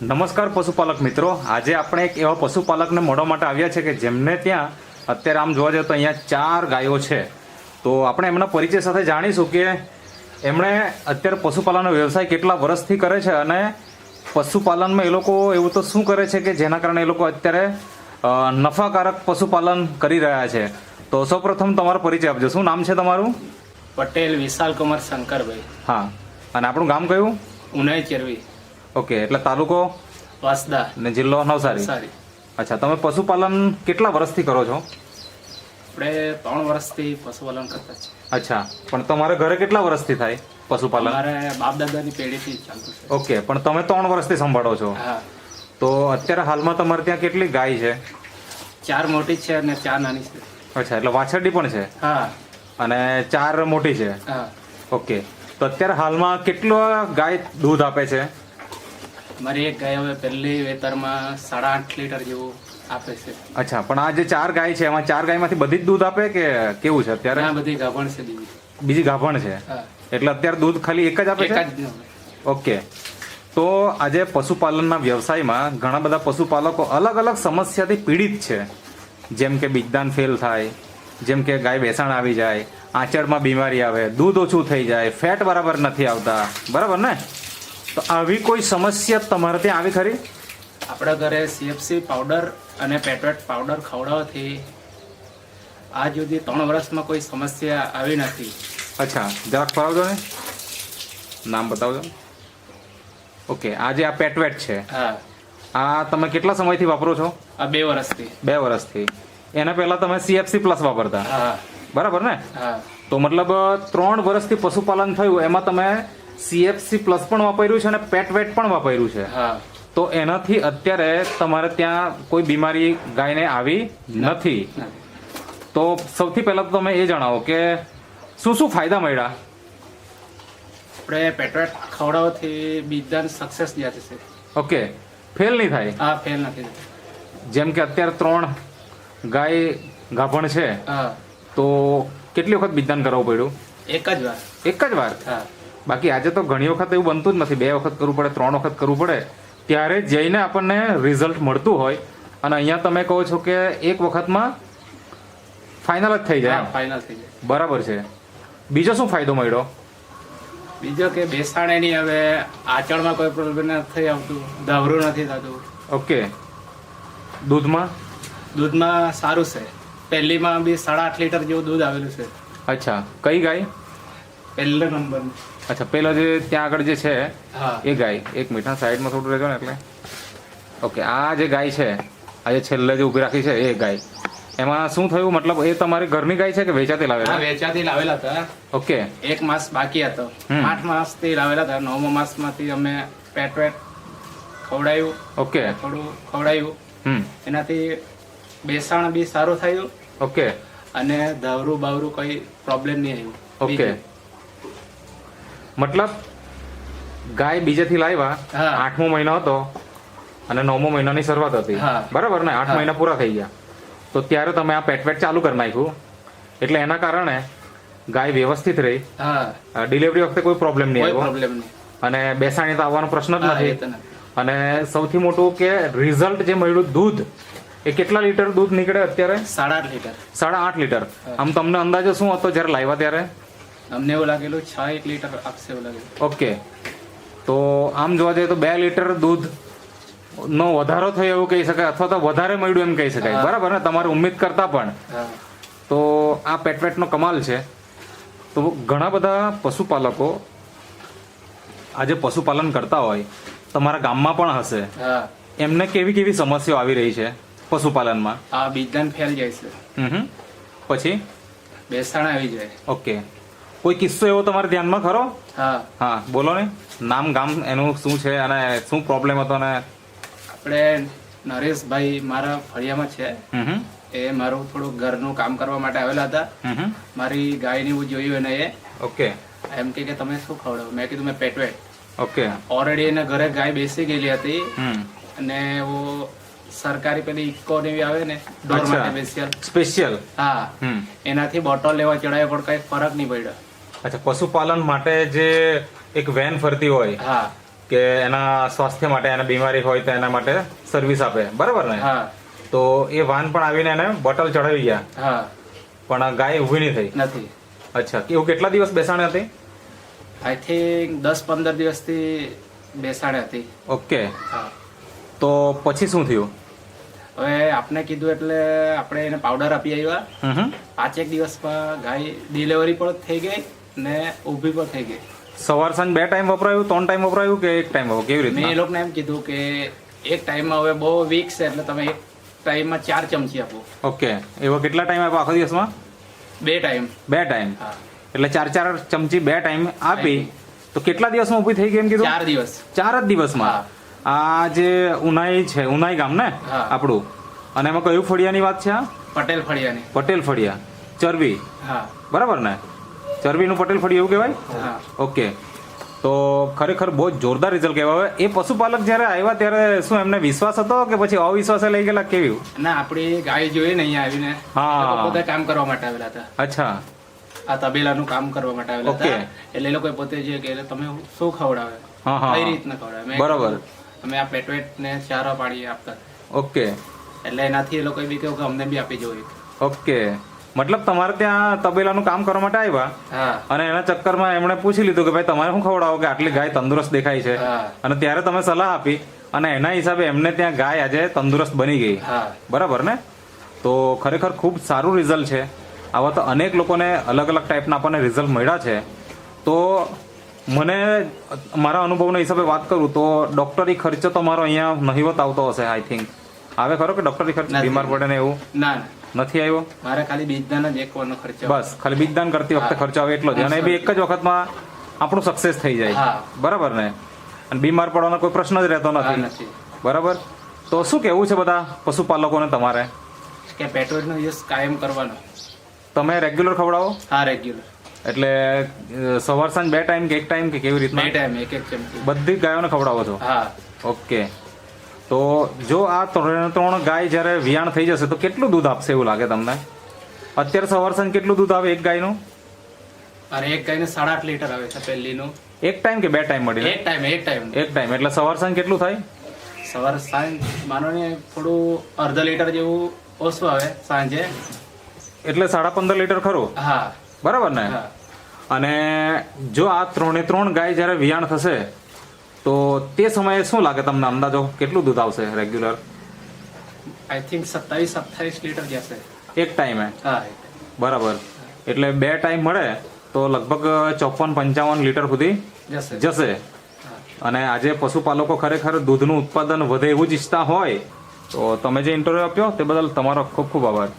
નમસ્કાર પશુપાલક મિત્રો, આજે આપણે એક એવા પશુપાલકને મળવા માટે આવ્યા છે કે જેમને ત્યાં અત્યારે આમ જોવા જઈએ તો અહીંયા 4 ગાયો છે. તો આપણે એમના પરિચય સાથે જાણીશું કે એમણે અત્યારે પશુપાલનનો વ્યવસાય કેટલા વર્ષથી કરે છે અને પશુપાલનમાં એ લોકો એવું તો શું કરે છે કે જેના કારણે એ લોકો અત્યારે નફાકારક પશુપાલન કરી રહ્યા છે. તો સૌપ્રથમ તમારો પરિચય આપજો. શું નામ છે તમારું? પટેલ વિશાલ કુમાર શંકરભાઈ. હા, અને આપણું ગામ કયું? ઉનાઈ ચેરવી. ઓકે, એટલે તાલુકો વાસદા ને જિલ્લો નવસારી. સારી. અચ્છા, તમે પશુપાલન કેટલા વર્ષથી કરો છો? આપણે 3 વર્ષથી પશુપાલન કરતા છે. અચ્છા, પણ તમારે ઘરે કેટલા વર્ષથી થાય પશુપાલન? અમારે બાપ દાદાની પેઢીથી ચાલતું છે. ઓકે, પણ તમે 3 વર્ષથી સંભાળો છો. હા, તો અત્યારે હાલમાં તમારે ત્યાં કેટલી ગાય છે? 4 મોટી છે અને 4 નાની છે. અચ્છા, એટલે વાછરડી પણ છે હા અને 4 મોટી છે. હા. ઓકે, તો અત્યારે હાલમાં કેટલો ગાય દૂધ આપે છે? મારી એક ગાય હવે પહેલી વેતરમાં 8.5 લીટર જેવું આપે છે. અચ્છા, પણ આ જે 4 ગાય છે એમાં 4 ગાયમાંથી બધી જ દૂધ આપે કે કેવું છે અત્યારે? આ બધી ગાભણ છે બીજી. બીજી ગાભણ છે, હા, એટલે અત્યારે દૂધ ખાલી એક જ આપે એક છે? જ ન હોય. ઓકે, તો આજે પશુપાલનના વ્યવસાયમાં ઘણા બધા પશુપાલકો અલગ અલગ સમસ્યાથી પીડિત છે. જેમ કે બીજદાન ફેલ થાય, જેમ કે ગાય બેસાણ આવી જાય, આંચળમાં બીમારી આવે, દૂધ ઓછું થઈ જાય, ફેટ બરાબર નથી આવતા, બરાબર ને? તો આવી કોઈ સમસ્યા તમારે ત્યાં આવી ખરી? આપણા ઘરે CFC પાવડર અને પેટવેટ પાવડર ખવડાવવાથી આજ સુધી 3 વર્ષમાં કોઈ સમસ્યા આવી નથી. અચ્છા, જરાક ફરાવજો ને, નામ બતાવજો. ઓકે, આ જે આ પેટવેટ છે, હા, આ તમે કેટલા સમયથી વાપરો છો? આ 2 વર્ષથી. 2 વર્ષથી. એના પહેલા તમે CFC પ્લસ વાપરતા, હા બરાબર ને? હા. તો મતલબ 3 વર્ષથી પશુપાલન થયું એમાં તમે CFC પ્લસ પણ વાપર્યું છે અને પેટવેટ પણ વાપર્યું છે. હા. તો એનાથી અત્યારે તમારે ત્યાં કોઈ બીમારી ગાયને આવી નથી. તો સૌથી પહેલા તો તમે એ જણાવો કે શું શું ફાયદા મળ્યા? આપણે પેટવેટ ખવડાવવાથી બીજદાન સક્સેસ જાય છે. ઓકે, ફેલ નહીં થાય? હા, ફેલ નથી થતું. જેમ કે અત્યારે 3 ગાય ગાભણ છે, હા, તો કેટલી વખત બીજદાન કરવું પડ્યું? એક જ વાર. એક જ વાર? હા, બાકી આજે તો ઘણી વખત એવું બનતું જ નથી. 2 વખત કરવું પડે, 3 વખત કરવું પડે, ત્યારે જઈને આપણને રિઝલ્ટ મળતું હોય. અને અહીંયા તમે કહો છો કે એક વખતમાં ફાઇનલ જ થઈ જાય. ફાઇનલ થઈ જાય. બરાબર છે. બીજો શું ફાયદો મળ્યો? બીજો કે બેસાણે નહીં, હવે આંચળમાં કોઈ પ્રોબ્લેમ નથી આવતું, ધાવરું નથી થતું. ઓકે, દૂધમાં? દૂધમાં સારું છે. પહેલીમાં બી 8.5 લીટર જેવું દૂધ આવેલું છે. અચ્છા, કઈ ગાય? પહેલો નંબર. અચ્છા, પેલો જે ત્યાં આગળ જે છે હા, એ ગાય. એક મિનિટ, સાઈડમાં થોડું રહેજો ને. એટલે ઓકે, આ જે ગાય છે, આ જે છેલ્લે જે ઊભી રાખી છે એ ગાય, એમાં શું થયું? મતલબ એ તમારી ઘરની ગાય છે કે વેચાતી હા, લાવેલા? વેચાથી લાવેલા હતા. ઓકે. 1 માસ બાકી હતો. હમ. 8 માસથી લાવેલા હતા. 9મા માસમાંથી અમે પેટવેટ ખવડાવ્યું, ઓકે. થોડું ખવડાવ્યું. એનાથી બેસાણ બી સારું થયું ઓકે. અને ધાવરું બાવરું કઈ પ્રોબ્લેમ નહીં આવ્યું. ઓકે, મતલબ ગાય બીજેથી લાવ્યા, હા. 8મો મહિનો હતો અને 9મો મહિનાની શરૂઆત હતી, હા. બરાબર ને? 8 હા. મહિના પૂરા થઈ ગયા, તો ત્યારે તમે આ પેટવેટ ચાલુ કરી નાખ્યું. એટલે એના કારણે ગાય વ્યવસ્થિત રહી, હા, ડિલિવરી વખતે કોઈ પ્રોબ્લેમ નહીં કોઈ આવ્યો પ્રોબ્લેમ નહીં. અને બેસાણી તો આવવાનો પ્રશ્ન જ હા, એ નથી. તો નથી. અને સૌથી મોટું કે રિઝલ્ટ જે મળ્યું, દૂધ, એ કેટલા લીટર દૂધ નીકળે અત્યારે? 8.5 લીટર. 8.5 લીટર. આમ તમને અંદાજો શું હતો જ્યારે લાવ્યા ત્યારે? અમને એવું લાગેલું 6 લીટર આપશે એવું લાગેલું. ઓકે, તો આમ જોવા જઈએ તો 2 લીટર દૂધ નો વધારો થયો એવું કહી શકાય, અથવા તો વધારે મળ્યું એમ કહી શકાય, હા. બરાબર ને? તમારી ઉમ્મીદ કરતા પણ. હા, તો આ પેટવેટનો કમાલ છે. તો ઘણા બધા પશુપાલકો આજે પશુપાલન કરતા હોય, તમારા ગામમાં પણ હશે, હા. એમને કેવી કેવી સમસ્યાઓ આવી રહી છે પશુપાલનમાં? આ બીજદાન ફેલ જાય છે, હમ. પછી? બેસાણ આવી જાય. ઓકે, કોઈ કિસ્સો એવો તમારે ધ્યાનમાં ખરો? હા, હા, બોલો ને. નામ, ગામ એનું શું છે અને શું પ્રોબ્લેમ હતો? ને આપણે નરેશભાઈ મારા ફળિયામાં છે. હમ. એ મારું થોડું ઘરનું કામ કરવા માટે આવેલા હતા. હમ. મારી ગાયને એવું જોયું અને એ ઓકે. એમ કે તમે શું ખવડાવો? મેં કીધું મેં પેટવેટ. ઓકે. ઓલરેડી એના ઘરે ગાય બેસી ગયેલી હતી હમ. અને એવો સરકારી પેલી ઇકો ને એવી આવે ને ઢોર અચ્છા. માટે સ્પેશિયલ. હા, હમ. એનાથી બોટલ લેવા ચડાવ્યો પણ કઈ ફરક નહીં પડ્યો. અચ્છા, પશુપાલન માટે જે એક વેન ફરતી હોય, હા, કે એના સ્વાસ્થ્ય માટે એને બીમારી હોય તો એના માટે સર્વિસ આપે, બરાબર ને? હા તો એ વાન પણ આવીને એને બોટલ ચડાવી ગયા, હા પણ આ ગાય ઊભી નહીં થઈ. નથી. અચ્છા, એવું કેટલા દિવસ બેસાણી હતી? આઈ થિંક 10-15 દિવસથી બેસાડે હતી. ઓકે, હા તો પછી શું થયું? હવે આપણે કીધું એટલે આપણે એને પાવડર આપી આવ્યા. હમ 5 દિવસમાં ગાય ડિલિવરી પણ થઈ ગઈ ને ઊભી પણ થઈ ગઈ. સવાર સાંજ 2 ટાઈમ વપરાયું, 3 ટાઈમ વપરાયું કે 1 ટાઈમ? કેવી મેં એ રીતે? લોકોને એમ કીધું કે એક ટાઈમમાં હવે બહુ વીક છે એટલે તમે એક ટાઈમમાં 4 ચમચી આપો. ઓકે, એવો કેટલા ટાઈમ આપ્યો આખો દિવસમાં? 2 ટાઈમ. 2 ટાઈમ, હા એટલે 4 ચમચી 2 ટાઈમ આપી. તો કેટલા દિવસમાં ઊભી થઈ ગઈ એમ કીધું? 4 દિવસ. 4 જ દિવસમાં. આ જે ઉનાઈ છે, ઉનાઈ ગામ ને હા. આપણું, અને એમાં કયું ફળિયાની વાત છે? આ પટેલ ફળિયાની. પટેલ ફળિયા, ચરબી, હા બરાબર ને? ચરબીનું પટેલ ફળિયું એવું કહેવાય? હા ઓકે, તો ખરેખર બહુ જ જોરદાર રિઝલ્ટ કહેવાય. હવે એ પશુપાલક જ્યારે આવ્યા ત્યારે શું એમને વિશ્વાસ હતો કે પછી અવિશ્વાસે લઈ ગયેલા, કેવું? ના આપણી ગાય જોઈ ને અહીંયા આવીને હા. એ લોકો પોતે કામ કરવા માટે આવેલા હતા. અચ્છા, આ તબેલાનું કામ કરવા માટે આવેલા ઓકે. હતા. એટલે એ લોકો પોતે જે કે તમે શું ખવડાવે, હા, હા. કઈ રીતના ખવડાવે. મેં બરાબર. કીધું, અમે આ પેટવેટ ને ચારો પાડી આપતા. ઓકે એટલે એનાથી એ લોકોએ બી કહ્યું કે અમને બી આપી જોઈએ. ઓકે, મતલબ તમારે ત્યાં તબેલાનું કામ કરવા માટે આવ્યા હા અને એના ચક્કરમાં એમણે પૂછી લીધું કે ભાઈ તમારે શું ખવડાવો કે આટલી ગાય તંદુરસ્ત દેખાય છે, હા અને ત્યારે તમે સલાહ આપી અને એના હિસાબે એમને ત્યાં ગાય આજે તંદુરસ્ત બની ગઈ, હા બરાબર ને? તો ખરેખર ખૂબ સારું રિઝલ્ટ છે. આવા તો અનેક લોકોને અલગ અલગ ટાઈપના આપણને રિઝલ્ટ મળ્યા છે. તો મને મારા અનુભવના હિસાબે વાત કરું તો ડોક્ટરી ખર્ચો તો મારો અહીંયા નહિવત આવતો હશે. આઈ થિંક આવે ખરો કે ડોક્ટરી ખર્ચ નથી. બીમાર પડે ને એવું ના ના નથી આવ્યો? મારે ખાલી બીજદાન જ એક વારનો ખર્ચો. બસ ખાલી બીજદાન કરતી વખતે ખર્ચો આવે એટલો જ, અને એ બી એક જ વખતમાં આપણું સક્સેસ થઈ જાય, હા. બરાબર ને? અને બીમાર પડવાનો કોઈ પ્રશ્ન જ રહેતો હા, નથી, નથી. બરાબર? તો શું કહેવું છે બધા પશુપાલકોને તમારે? કે પેટવેટનો યુઝ કાયમ કરવાનો. તમે રેગ્યુલર ખવડાવો? હા રેગ્યુલર. એટલે સવાર સાંજ 2 ટાઈમ કે 1 ટાઈમ કે કેવી 2 રીતના? ટાઈમ એક ચમચી. બધી જ ગાયોને ખવડાવો છો? હા ઓકે, તો જો આ 3 ગાય જ્યારે વિયાણ થઈ જશે તો કેટલું દૂધ આપશે એવું લાગે તમને? અત્યારે સવાર સાંજ કેટલું દૂધ આવે એક ગાયનું? અને એક ગાયને 8.5 લીટર આવે છે પહેલીનું. 1 ટાઈમ કે 2 ટાઈમ મળીને? એક ટાઈમ 1 ટાઈમ, એટલે સવાર સાંજ કેટલું થાય? સવાર સાંજ માનો ને થોડું અડધા લીટર જેવું ઓછું આવે સાંજે. એટલે 15.5 લીટર ખરું, હા બરાબર ને? હા અને જો આ 3 ગાય જ્યારે વિયાણ થશે તો તે સમયે શું લાગે તમને અંદાજો કેટલું દૂધ આવશે રેગ્યુલર? આઈ થિંક 27-28 લીટર જશે. 1 ટાઈમે, હા બરાબર? એટલે 2 ટાઈમ મળે તો લગભગ 54-55 લીટર સુધી જશે. જશે. હા. અને આજે પશુપાલકો ખરેખર દૂધનું ઉત્પાદન વધે એવું જ ઈચ્છતા હોય તો તમે જે ઇન્ટરવ્યુ આપ્યો તે બદલ તમારો ખૂબ ખૂબ આભાર.